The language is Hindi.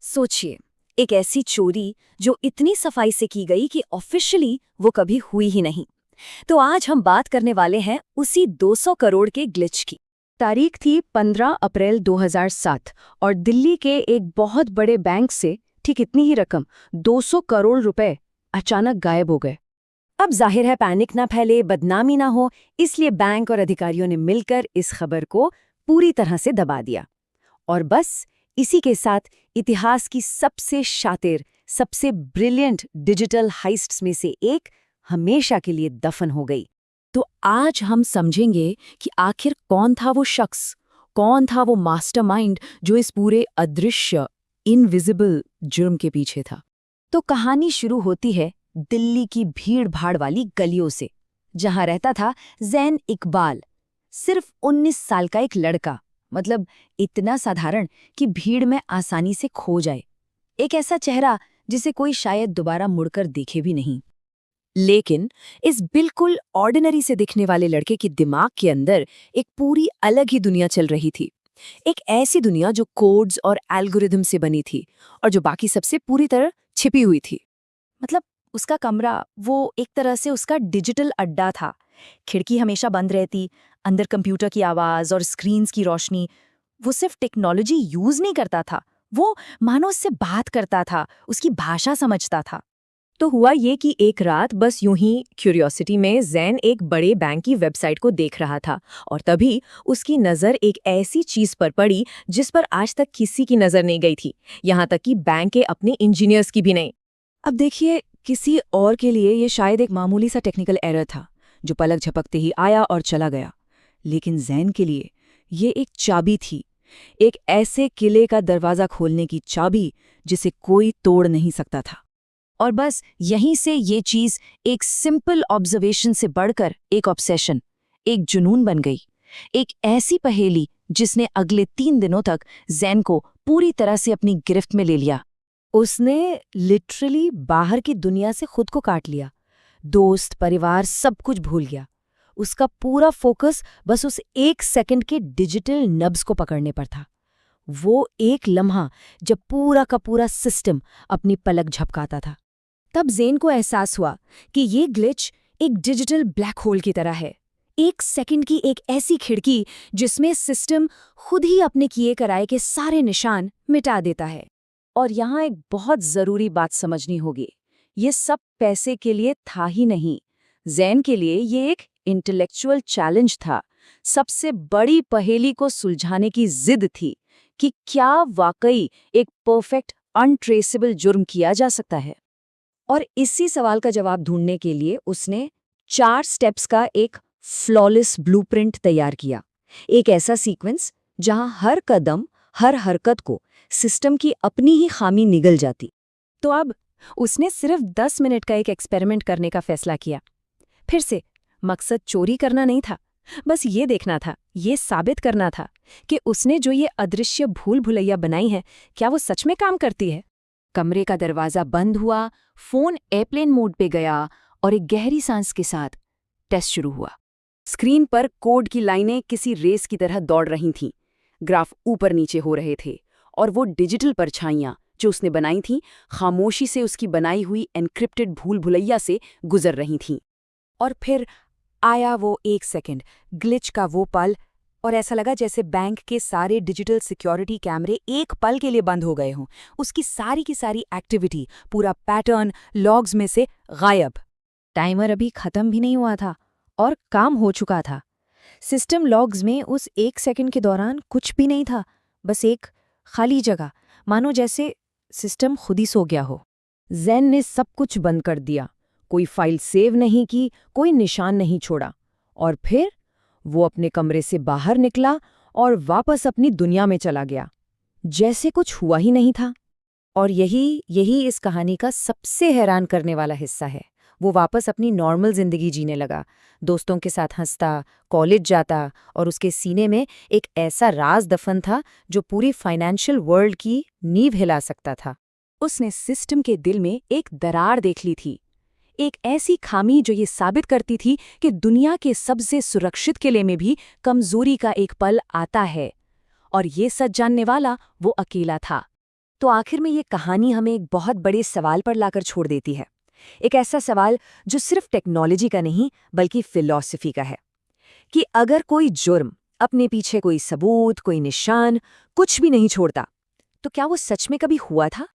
सोचिए, एक ऐसी चोरी जो इतनी सफाई से की गई कि ऑफिशियली वो कभी हुई ही नहीं। तो आज हम बात करने वाले हैं उसी 200 करोड़ के ग्लिच की। तारीख थी 15 अप्रैल 2007 और दिल्ली के एक बहुत बड़े बैंक से ठीक इतनी ही रकम 200 करोड़ रुपए अचानक गायब हो गए। अब जाहिर है पैनिक ना फैले, बदनामी ना हो, इसलिए बैंक और अधिकारियों ने मिलकर इस खबर को पूरी तरह से दबा दिया। और बस इसी के साथ इतिहास की सबसे शातिर, सबसे ब्रिलियंट डिजिटल हाइस्ट्स में से एक हमेशा के लिए दफन हो गई। तो आज हम समझेंगे कि आखिर कौन था वो शख्स, कौन था वो मास्टरमाइंड जो इस पूरे अदृश्य, इनविजिबल जुर्म के पीछे था। तो कहानी शुरू होती है दिल्ली की भीड़-भाड़ वाली गलियों से, जहां रहता था ज़ैन इकबाल, सिर्फ 19 साल का एक लड़का, मतलब इतना साधारण कि भीड़ में आसानी से खो जाए। एक ऐसा चेहरा जिसे कोई शायद दोबारा मुड़कर देखे भी नहीं। लेकिन इस बिल्कुल ऑर्डिनरी से दिखने वाले लड़के के दिमाग के अंदर एक पूरी अलग ही दुनिया चल रही थी। एक ऐसी दुनिया जो कोड्स और एल्गोरिदम से बनी थी और जो बाकी सबसे पूरी तरह छिपी हुई थी। मतलब उसका कमरा वो एक तरह से उसका डिजिटल अड्डा था। खिड़की हमेशा बंद रहती, अंदर कंप्यूटर की आवाज़ और स्क्रीन्स की रोशनी। वो सिर्फ टेक्नोलॉजी यूज़ नहीं करता था, वो मानो उससे बात करता था, उसकी भाषा समझता था। तो हुआ ये कि एक रात बस यूं ही क्यूरियोसिटी में ज़ैन एक बड़े बैंक की वेबसाइट को देख रहा था और तभी उसकी नज़र एक ऐसी चीज़ पर पड़ी जिस पर आज तक किसी की नज़र नहीं गई थी, यहाँ तक कि बैंक के अपने इंजीनियर्स की भी नहीं। अब देखिए, किसी और के लिए ये शायद एक मामूली सा टेक्निकल एरर था जो पलक झपकते ही आया और चला गया, लेकिन ज़ैन के लिए ये एक चाबी थी, एक ऐसे किले का दरवाज़ा खोलने की चाबी जिसे कोई तोड़ नहीं सकता था। और बस यहीं से ये चीज़ एक सिंपल ऑब्जर्वेशन से बढ़कर एक ऑब्सेशन, एक जुनून बन गई। एक ऐसी पहेली जिसने अगले 3 दिनों तक ज़ैन को पूरी तरह से अपनी गिरफ्त में ले लिया। उसने लिटरली बाहर की दुनिया से खुद को काट लिया, दोस्त, परिवार सब कुछ भूल गया। उसका पूरा फोकस बस उस 1 सेकंड के डिजिटल नब्ज को पकड़ने पर था। वो एक लम्हा जब पूरा का पूरा सिस्टम अपनी पलक झपकाता था। तब ज़ैन को एहसास हुआ कि ये ग्लिच एक डिजिटल ब्लैक होल की तरह है, 1 सेकंड की एक ऐसी खिड़की जिसमें सिस्टम खुद ही अपने किए कराए के सारे निशान मिटा देता है। और यहाँ एक बहुत ज़रूरी बात समझनी होगी, ये सब पैसे के लिए था ही नहीं। ज़ैन के लिए ये एक इंटेलेक्चुअल चैलेंज था, सबसे बड़ी पहेली को सुलझाने की जिद थी कि क्या वाकई एक परफेक्ट अनट्रेसेबल जुर्म किया जा सकता है। और इसी सवाल का जवाब ढूंढने के लिए उसने 4 स्टेप्स का एक फ्लॉलेस ब्लूप्रिंट तैयार किया, एक ऐसा सीक्वेंस जहां हर कदम, हर हरकत को सिस्टम की अपनी ही खामी निगल जाती। तो अब उसने सिर्फ 10 मिनट का एक एक्सपेरिमेंट करने का फैसला किया। फिर से मकसद चोरी करना नहीं था, बस ये देखना था, ये साबित करना था कि उसने जो ये अदृश्य भूल भुलैया बनाई है, क्या वो सच में काम करती है। कमरे का दरवाज़ा बंद हुआ, फ़ोन एयरप्लेन मोड पे गया और एक गहरी सांस के साथ टेस्ट शुरू हुआ। स्क्रीन पर कोड की लाइनें किसी रेस की तरह दौड़ रही थीं, ग्राफ ऊपर नीचे हो रहे थे और वो डिजिटल परछाइयाँ जो उसने बनाई थीं खामोशी से उसकी बनाई हुई एन्क्रिप्टेड भूल भुलैया से गुजर रही थीं। और फिर आया वो 1 सेकंड, ग्लिच का वो पल, और ऐसा लगा जैसे बैंक के सारे डिजिटल सिक्योरिटी कैमरे एक पल के लिए बंद हो गए हों। उसकी सारी की सारी एक्टिविटी, पूरा पैटर्न लॉग्स में से गायब। टाइमर अभी खत्म भी नहीं हुआ था और काम हो चुका था। सिस्टम लॉग्स में उस 1 सेकंड के दौरान कुछ भी नहीं था, बस एक खाली जगह, मानो जैसे सिस्टम खुद ही सो गया हो। ज़ैन ने सब कुछ बंद कर दिया, कोई फाइल सेव नहीं की, कोई निशान नहीं छोड़ा। और फिर वो अपने कमरे से बाहर निकला और वापस अपनी दुनिया में चला गया, जैसे कुछ हुआ ही नहीं था। और यही इस कहानी का सबसे हैरान करने वाला हिस्सा है। वो वापस अपनी नॉर्मल जिंदगी जीने लगा, दोस्तों के साथ हंसता, कॉलेज जाता, और उसके सीने में एक ऐसा राज दफन था जो पूरी फाइनेंशियल वर्ल्ड की नींव हिला सकता था। उसने सिस्टम के दिल में एक दरार देख ली थी, एक ऐसी खामी जो ये साबित करती थी कि दुनिया के सबसे सुरक्षित किले में भी कमजोरी का एक पल आता है, और ये सच जानने वाला वो अकेला था। तो आखिर में ये कहानी हमें एक बहुत बड़े सवाल पर लाकर छोड़ देती है। एक ऐसा सवाल जो सिर्फ टेक्नोलॉजी का नहीं बल्कि फिलॉसफी का है कि अगर कोई जुर्म अपने पीछे कोई सबूत, कोई निशान, कुछ भी नहीं छोड़ता, तो क्या वो सच में कभी हुआ था?